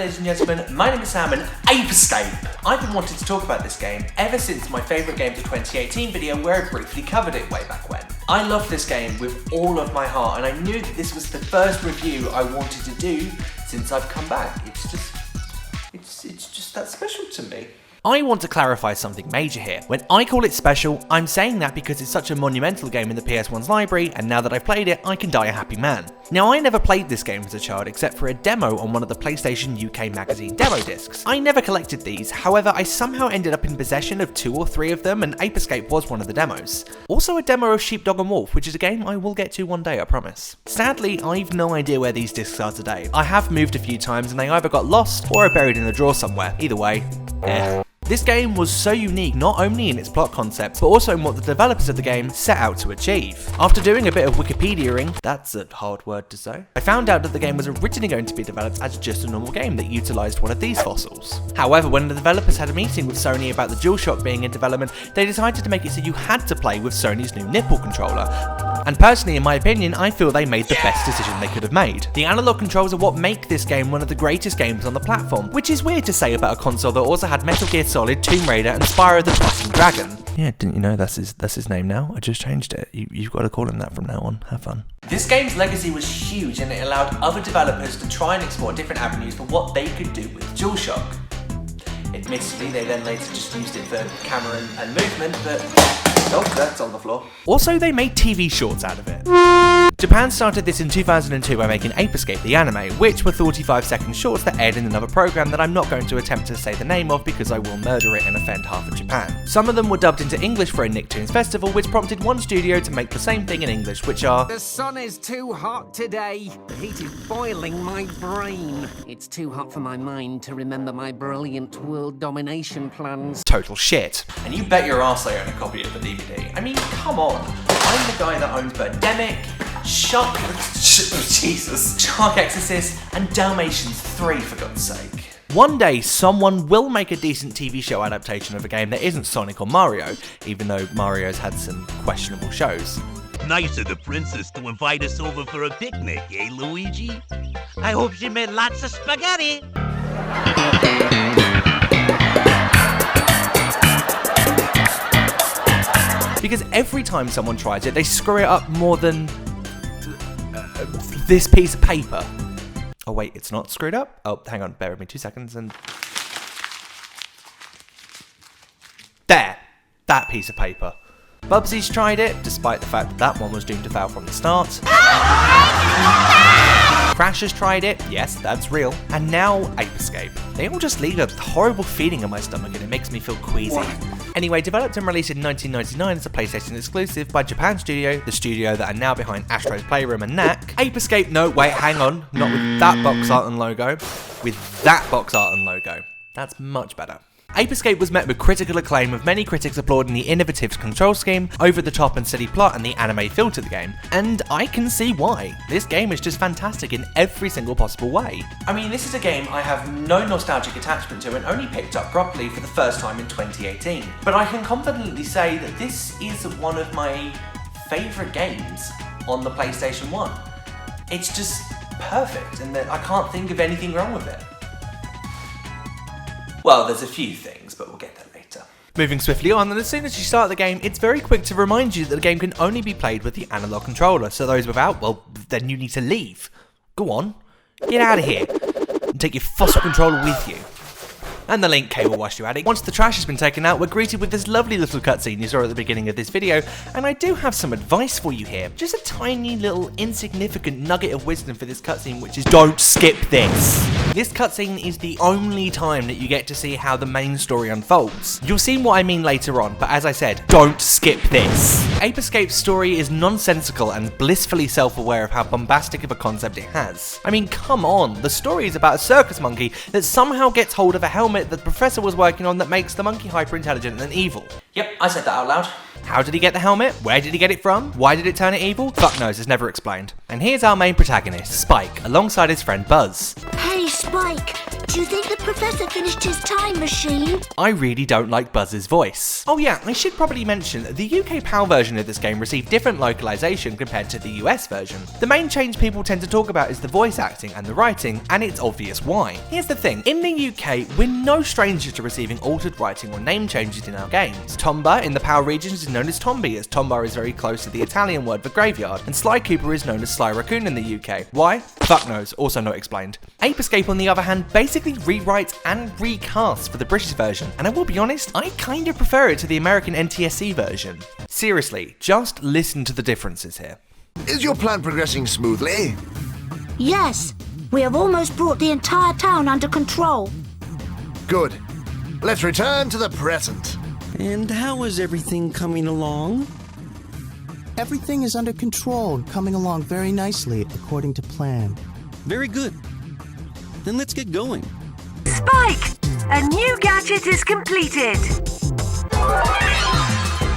ladies and gentlemen, my name is Sam and Ape Escape. I've been wanting to talk about this game ever since my favourite games of 2018 video where I briefly covered it way back when. I love this game with all of my heart and I knew that this was the first review I wanted to do since I've come back. It's just that special to me. I want to clarify something major here. When I call it special, I'm saying that because it's such a monumental game in the PS1's library, and now that I've played it, I can die a happy man. Now, I never played this game as a child except for a demo on one of the PlayStation UK magazine demo discs. I never collected these, however, I somehow ended up in possession of 2 or 3 of them, and Ape Escape was one of the demos. Also a demo of Sheepdog and Wolf, which is a game I will get to one day, I promise. Sadly, I've no idea where these discs are today. I have moved a few times and they either got lost or are buried in a drawer somewhere. Either way, This game was so unique not only in its plot concept, but also in what the developers of the game set out to achieve. After doing a bit of Wikipediaing, that's a hard word to say, I found out that the game was originally going to be developed as just a normal game that utilised one of these fossils. However, when the developers had a meeting with Sony about the DualShock being in development, they decided to make it so you had to play with Sony's new nipple controller. And personally, in my opinion, I feel they made the best decision they could have made. The analog controls are what make this game one of the greatest games on the platform, which is weird to say about a console that also had Metal Gear Solid, Tomb Raider and Spyro the Fucking Dragon. Yeah, didn't you know that's his name now? I just changed it. You've got to call him that from now on. Have fun. This game's legacy was huge and it allowed other developers to try and explore different avenues for what they could do with DualShock. Admittedly, they then later just used it for camera and movement, but oh, that's on the floor. Also, they made TV shorts out of it. Japan started this in 2002 by making Ape Escape the anime, which were 45-second shorts that aired in another program that I'm not going to attempt to say the name of because I will murder it and offend half of Japan. Some of them were dubbed into English for a Nicktoons festival, which prompted one studio to make the same thing in English, which are: The sun is too hot today. The heat is boiling my brain. It's too hot for my mind to remember my brilliant world domination plans. Total shit. And you bet your arse I own a copy of the DVD. I mean, come on. I'm the guy that owns Birdemic, Shark Exorcist, and Dalmatians 3 for God's sake. One day, someone will make a decent TV show adaptation of a game that isn't Sonic or Mario, even though Mario's had some questionable shows. Nice of the princess to invite us over for a picnic, eh, Luigi? I hope she made lots of spaghetti. Because every time someone tries it, they screw it up more than this piece of paper. Oh wait, it's not screwed up? Oh, hang on, bear with me 2 seconds and... There! That piece of paper. Bubsy's tried it, despite the fact that that one was doomed to fail from the start. Crash has tried it, yes, that's real. And now Ape Escape. They all just leave a horrible feeling in my stomach and it makes me feel queasy. Anyway, developed and released in 1999 as a PlayStation exclusive by Japan Studio, the studio that are now behind Astro's Playroom and Knack, Ape Escape, no, wait, hang on, not with that box art and logo, with that box art and logo. That's much better. Ape Escape was met with critical acclaim, with many critics applauding the innovative control scheme, over-the-top and silly plot, and the anime feel to the game. And I can see why. This game is just fantastic in every single possible way. I mean, this is a game I have no nostalgic attachment to and only picked up properly for the first time in 2018. But I can confidently say that this is one of my favourite games on the PlayStation 1. It's just perfect, and I can't think of anything wrong with it. Well, there's a few things, but we'll get there later. Moving swiftly on, and as soon as you start the game, it's very quick to remind you that the game can only be played with the analog controller, so those without, well, then you need to leave. Go on, get out of here, and take your fossil controller with you. And the link cable whilst you're at it. Once the trash has been taken out, we're greeted with this lovely little cutscene you saw at the beginning of this video, and I do have some advice for you here. Just a tiny little insignificant nugget of wisdom for this cutscene, which is don't skip this. This cutscene is the only time that you get to see how the main story unfolds. You'll see what I mean later on, but as I said, don't skip this. Ape Escape's story is nonsensical and blissfully self-aware of how bombastic of a concept it has. I mean, come on, the story is about a circus monkey that somehow gets hold of a helmet that the professor was working on that makes the monkey hyper-intelligent and evil. Yep, I said that out loud. How did he get the helmet? Where did he get it from? Why did it turn it evil? Fuck knows, it's never explained. And here's our main protagonist, Spike, alongside his friend Buzz. Hey, Spike, do you think the professor finished his time machine? I really don't like Buzz's voice. Oh yeah, I should probably mention that the UK PAL version of this game received different localization compared to the US version. The main change people tend to talk about is the voice acting and the writing, and it's obvious why. Here's the thing, in the UK, we're no strangers to receiving altered writing or name changes in our games. Tomba in the PAL regions is known as Tombi, as Tomba is very close to the Italian word for graveyard, and Sly Cooper is known as Sly Raccoon in the UK. Why? Fuck knows, also not explained. Ape Escape on the other hand basically rewrites and recasts for the British version, and I will be honest, I kinda prefer it to the American NTSC version. Seriously, just listen to the differences here. Is your plan progressing smoothly? Yes, we have almost brought the entire town under control. Good. Let's return to the present. And how is everything coming along? Everything is under control and coming along very nicely according to plan. Very good. Then let's get going. Spike! A new gadget is completed.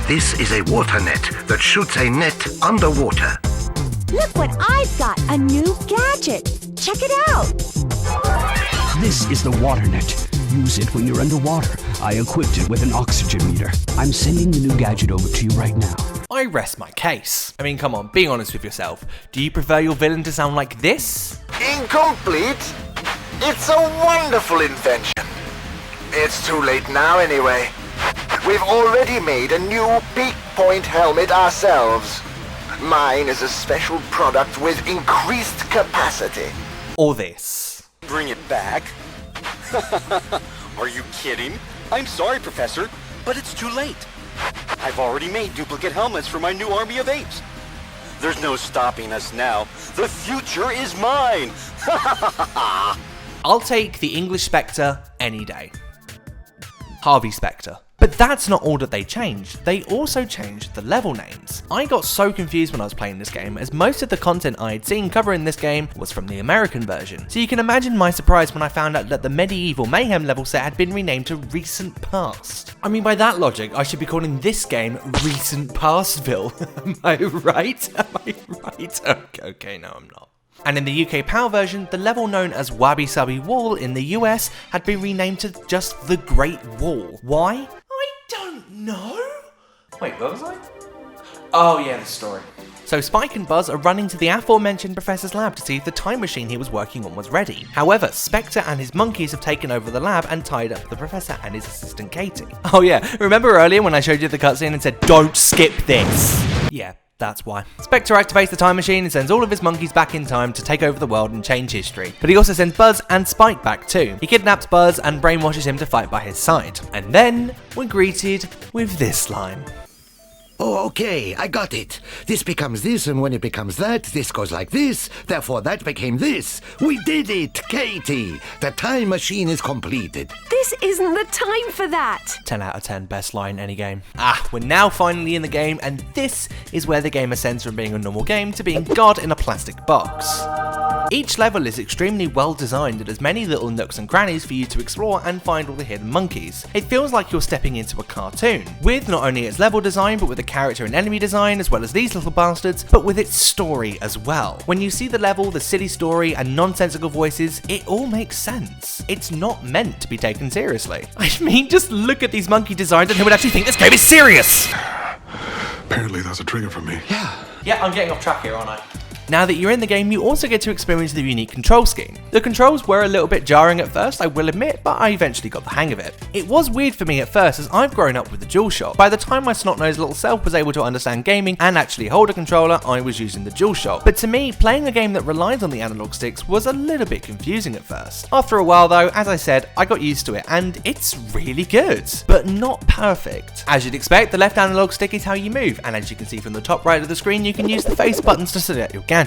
This is a water net that shoots a net underwater. Look what I've got, a new gadget. Check it out. This is the water net. Use it when you're underwater. I equipped it with an oxygen meter. I'm sending the new gadget over to you right now. I rest my case. I mean, come on, be honest with yourself. Do you prefer your villain to sound like this? Incomplete? It's a wonderful invention. It's too late now anyway. We've already made a new peak point helmet ourselves. Mine is a special product with increased capacity. Or this. Bring it back? Are you kidding? I'm sorry, Professor, but it's too late. I've already made duplicate helmets for my new army of apes. There's no stopping us now. The future is mine! I'll take the English Spectre any day. Harvey Specter. But that's not all that they changed, they also changed the level names. I got so confused when I was playing this game, as most of the content I had seen covering this game was from the American version. So you can imagine my surprise when I found out that the Medieval Mayhem level set had been renamed to Recent Past. I mean, by that logic, I should be calling this game Recent Pastville. Am I right? Am I right? Okay, no I'm not. And in the UK PAL version, the level known as Wabi Sabi Wall in the US had been renamed to just the Great Wall. Why? I don't know. Wait, what was I? Oh yeah, the story. So Spike and Buzz are running to the aforementioned professor's lab to see if the time machine he was working on was ready. However, Spectre and his monkeys have taken over the lab and tied up the professor and his assistant Katie. Oh yeah, remember earlier when I showed you the cutscene and said, don't skip this? Yeah. That's why. Spectre activates the time machine and sends all of his monkeys back in time to take over the world and change history. But he also sends Buzz and Spike back too. He kidnaps Buzz and brainwashes him to fight by his side. And then we're greeted with this line. Oh, okay, I got it. This becomes this, and when it becomes that, this goes like this, therefore that became this. We did it, Katie! The time machine is completed. This isn't the time for that. 10 out of 10, best line any game. We're now finally in the game, and this is where the game ascends from being a normal game to being God in a plastic box. Each level is extremely well designed and has many little nooks and crannies for you to explore and find all the hidden monkeys. It feels like you're stepping into a cartoon, with not only its level design but with the character and enemy design as well as these little bastards, but with its story as well. When you see the level, the silly story and nonsensical voices, it all makes sense. It's not meant to be taken seriously. I mean, just look at these monkey designs and who would actually think this game is serious? Apparently that's a trigger for me. Yeah, I'm getting off track here, aren't I? Now that you're in the game, you also get to experience the unique control scheme. The controls were a little bit jarring at first, I will admit, but I eventually got the hang of it. It was weird for me at first as I've grown up with the DualShock. By the time my snot-nosed little self was able to understand gaming and actually hold a controller, I was using the DualShock. But to me, playing a game that relies on the analog sticks was a little bit confusing at first. After a while though, as I said, I got used to it and it's really good, but not perfect. As you'd expect, the left analog stick is how you move, and as you can see from the top right of the screen, you can use the face buttons to select your gadgets.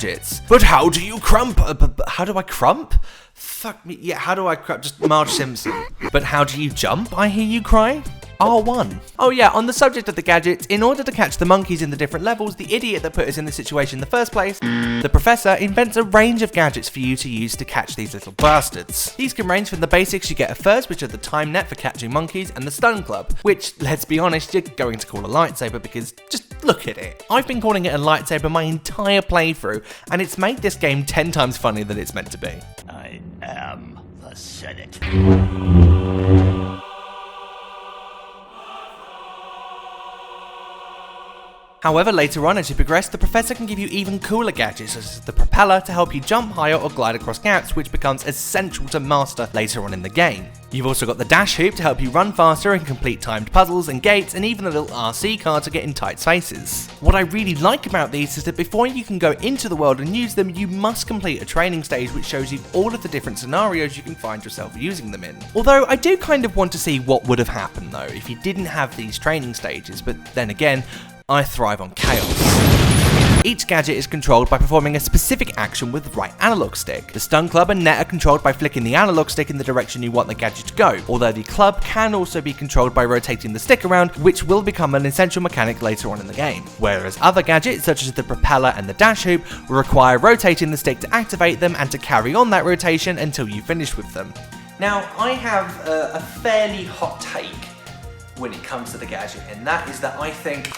But how do you crump? How do I crump? Fuck me, yeah, how do I crump? Just Marge Simpson. But how do you jump, I hear you cry? R1. Oh yeah, on the subject of the gadgets, in order to catch the monkeys in the different levels, the idiot that put us in this situation in the first place, the professor, invents a range of gadgets for you to use to catch these little bastards. These can range from the basics you get at first, which are the time net for catching monkeys, and the stun club, which, let's be honest, you're going to call a lightsaber because just look at it. I've been calling it a lightsaber my entire playthrough, and it's made this game 10 times funnier than it's meant to be. I am the Senate. However, later on as you progress, the professor can give you even cooler gadgets, such as the propeller to help you jump higher or glide across gaps, which becomes essential to master later on in the game. You've also got the dash hoop to help you run faster and complete timed puzzles and gates, and even a little RC car to get in tight spaces. What I really like about these is that before you can go into the world and use them, you must complete a training stage which shows you all of the different scenarios you can find yourself using them in. Although I do kind of want to see what would have happened though if you didn't have these training stages, but then again, I thrive on chaos. Each gadget is controlled by performing a specific action with the right analog stick. The stun club and net are controlled by flicking the analog stick in the direction you want the gadget to go, although the club can also be controlled by rotating the stick around, which will become an essential mechanic later on in the game. Whereas other gadgets, such as the propeller and the dash hoop, will require rotating the stick to activate them and to carry on that rotation until you finish with them. Now, I have a fairly hot take when it comes to the gadget, and that is that I think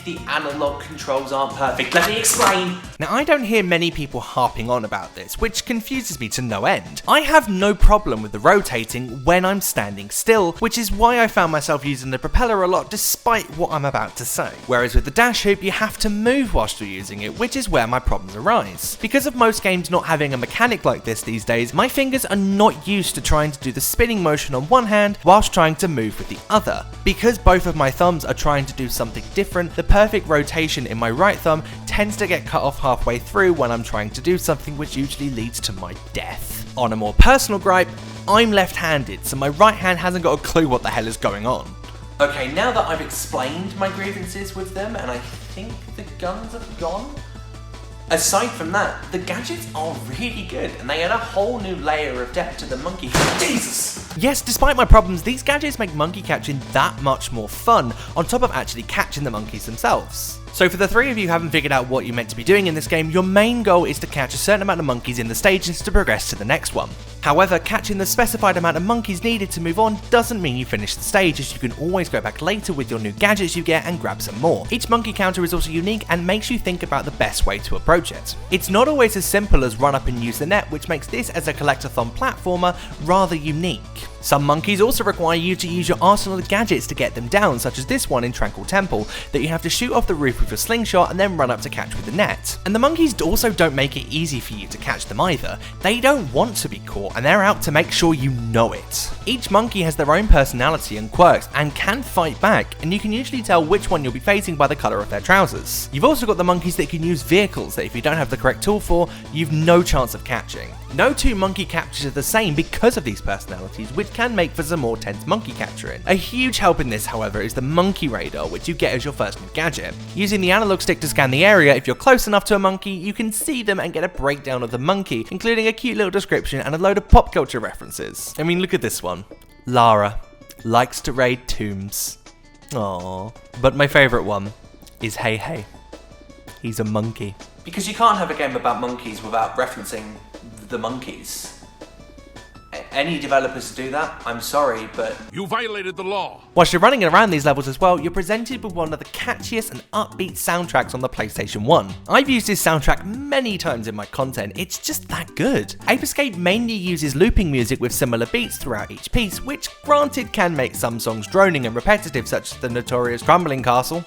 the analog controls aren't perfect. Let me explain. Now, I don't hear many people harping on about this, which confuses me to no end. I have no problem with the rotating when I'm standing still, which is why I found myself using the propeller a lot despite what I'm about to say. Whereas with the dash hoop, you have to move whilst you're using it, which is where my problems arise. Because of most games not having a mechanic like this these days, my fingers are not used to trying to do the spinning motion on one hand whilst trying to move with the other. Because both of my thumbs are trying to do something different, the perfect rotation in my right thumb tends to get cut off halfway through when I'm trying to do something, which usually leads to my death. On a more personal gripe, I'm left-handed, so my right hand hasn't got a clue what the hell is going on. Okay, now that I've explained my grievances with them, and I think the guns have gone, aside from that, the gadgets are really good, and they add a whole new layer of depth to the monkey. Jesus! Yes, despite my problems, these gadgets make monkey catching that much more fun, on top of actually catching the monkeys themselves. So for the three of you who haven't figured out what you're meant to be doing in this game, your main goal is to catch a certain amount of monkeys in the stages to progress to the next one. However, catching the specified amount of monkeys needed to move on doesn't mean you finish the stage, as you can always go back later with your new gadgets you get and grab some more. Each monkey counter is also unique and makes you think about the best way to approach it. It's not always as simple as run up and use the net, which makes this as a collectathon platformer rather unique. Some monkeys also require you to use your arsenal of gadgets to get them down, such as this one in Tranquil Temple, that you have to shoot off the roof with a slingshot and then run up to catch with the net. And the monkeys also don't make it easy for you to catch them either. They don't want to be caught, and they're out to make sure you know it. Each monkey has their own personality and quirks and can fight back, and you can usually tell which one you'll be facing by the colour of their trousers. You've also got the monkeys that can use vehicles that if you don't have the correct tool for, you've no chance of catching. No two monkey captures are the same because of these personalities, which can make for some more tense monkey capturing. A huge help in this, however, is the monkey radar, which you get as your first new gadget. Using the analog stick to scan the area, if you're close enough to a monkey, you can see them and get a breakdown of the monkey, including a cute little description and a load of pop culture references. I mean, look at this one. Lara likes to raid tombs. Aww. But my favourite one is Hey Hey. He's a monkey. Because you can't have a game about monkeys without referencing the monkeys. Any developers to do that, I'm sorry, but you violated the law. Whilst you're running around these levels as well, you're presented with one of the catchiest and upbeat soundtracks on the PlayStation 1. I've used this soundtrack many times in my content, it's just that good. Ape Escape mainly uses looping music with similar beats throughout each piece, which granted can make some songs droning and repetitive, such as the notorious Crumbling Castle.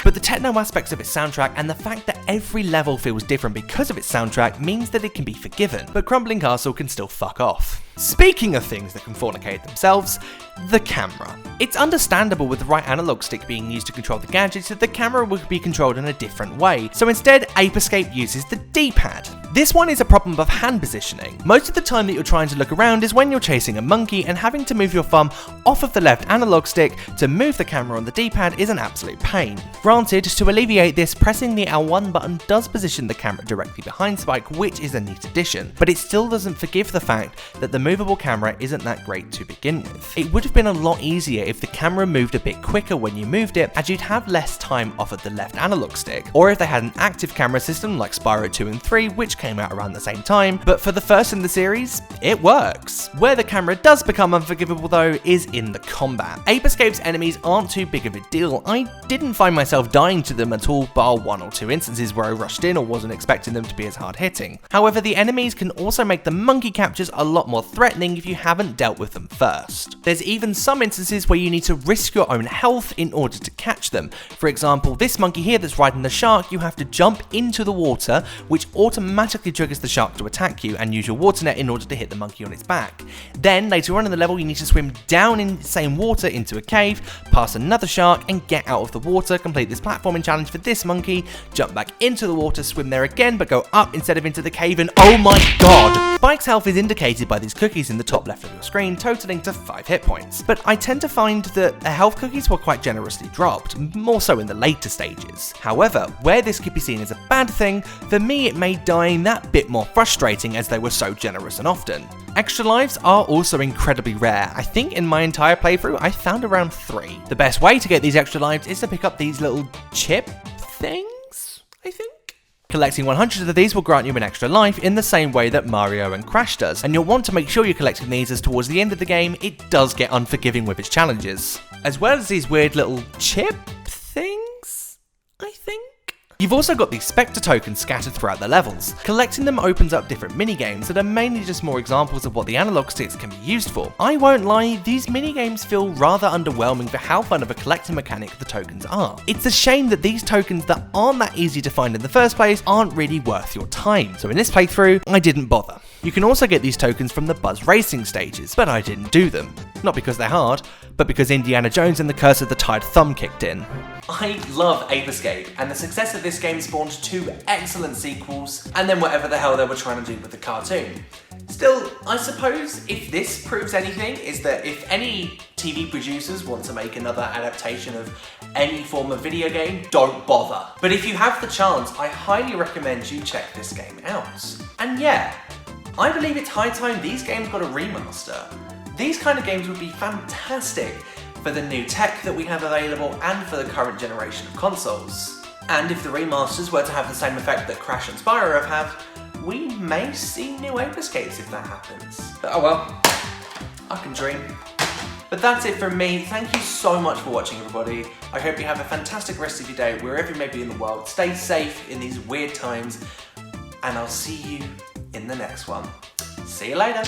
But the techno aspects of its soundtrack and the fact that every level feels different because of its soundtrack means that it can be forgiven, but Crumbling Castle can still fuck off. Speaking of things that can fornicate themselves, the camera. It's understandable with the right analog stick being used to control the gadgets that the camera would be controlled in a different way, so instead Ape Escape uses the D-pad. This one is a problem of hand positioning. Most of the time that you're trying to look around is when you're chasing a monkey, and having to move your thumb off of the left analog stick to move the camera on the D-pad is an absolute pain. Granted, to alleviate this, pressing the L1 button does position the camera directly behind Spike, which is a neat addition, but it still doesn't forgive the fact that the movable camera isn't that great to begin with. It would have been a lot easier if the camera moved a bit quicker when you moved it, as you'd have less time off of the left analog stick, or if they had an active camera system like Spyro 2 and 3, which came out around the same time, but for the first in the series, it works. Where the camera does become unforgivable though is in the combat. Ape Escape's enemies aren't too big of a deal. I didn't find myself dying to them at all, bar one or two instances where I rushed in or wasn't expecting them to be as hard hitting. However, the enemies can also make the monkey captures a lot more threatening if you haven't dealt with them first. There's even some instances where you need to risk your own health in order to catch them. For example, this monkey here that's riding the shark, you have to jump into the water, which automatically triggers the shark to attack you, and use your water net in order to hit the monkey on its back. Then later on in the level you need to swim down in the same water into a cave, pass another shark and get out of the water, complete this platforming challenge for this monkey, jump back into the water, swim there again but go up instead of into the cave, and oh my god! Spike's health is indicated by these cookies in the top left of your screen, totaling to 5 hit points. But I tend to find that the health cookies were quite generously dropped, more so in the later stages. However, where this could be seen as a bad thing, for me it made dying that bit more frustrating as they were so generous and often. Extra lives are also incredibly rare. I think in my entire playthrough I found around 3. The best way to get these extra lives is to pick up these little chip things, I think? Collecting 100 of these will grant you an extra life in the same way that Mario and Crash does, and you'll want to make sure you're collecting these as towards the end of the game it does get unforgiving with its challenges. As well as these weird little chip things, I think? You've also got these Specter Tokens scattered throughout the levels. Collecting them opens up different minigames that are mainly just more examples of what the analog sticks can be used for. I won't lie, these minigames feel rather underwhelming for how fun of a collecting mechanic the tokens are. It's a shame that these tokens that aren't that easy to find in the first place aren't really worth your time. So in this playthrough, I didn't bother. You can also get these tokens from the Buzz Racing stages, but I didn't do them. Not because they're hard, but because Indiana Jones and the Curse of the Tired Thumb kicked in. I love Ape Escape, and the success of this game spawned 2 excellent sequels, and then whatever the hell they were trying to do with the cartoon. Still, I suppose if this proves anything, is that if any TV producers want to make another adaptation of any form of video game, don't bother. But if you have the chance, I highly recommend you check this game out. And yeah, I believe it's high time these games got a remaster. These kind of games would be fantastic for the new tech that we have available and for the current generation of consoles. And if the remasters were to have the same effect that Crash and Spyro have had, we may see new Ape Escapes if that happens. But oh well, I can dream. But that's it from me. Thank you so much for watching, everybody. I hope you have a fantastic rest of your day wherever you may be in the world. Stay safe in these weird times, and I'll see you in the next one. See you later.